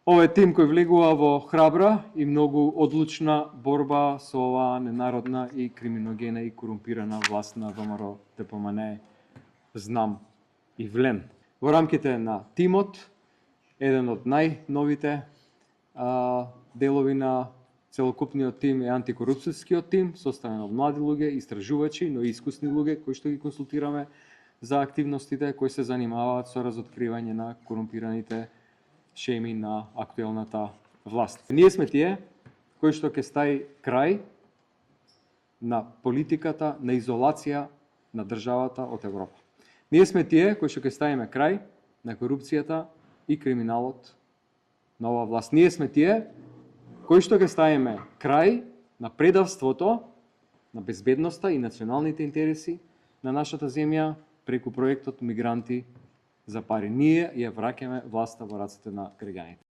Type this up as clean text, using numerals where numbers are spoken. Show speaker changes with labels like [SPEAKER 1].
[SPEAKER 1] Ова е тим кој влегува во храбра и многу одлучна борба со оваа ненародна и криминогена и корумпирана власт на ВМРО ДПМН Знам и Влен. Во рамките на тимот, еден од најновите делови на целокупниот тим е антикорупцијскиот тим, составен од млади луѓе, истражувачи, но и искусни луѓе кои што ги консултираме за активностите кои се занимаваат со разоткривање на корумпираните шеми на актуелната власт. Ние сме тие кои што ќе стаи крај на политиката на изолација на државата од Европа. Ние сме тие кои што ќе ставиме крај на корупцијата и криминалот на оваа власт. Ние сме тие кои што ќе ставиме крај на предавството, на безбедноста и националните интереси на нашата земја преку проектот Мигранти за пари. Ние ја враќаме власта во рацете на граѓаните.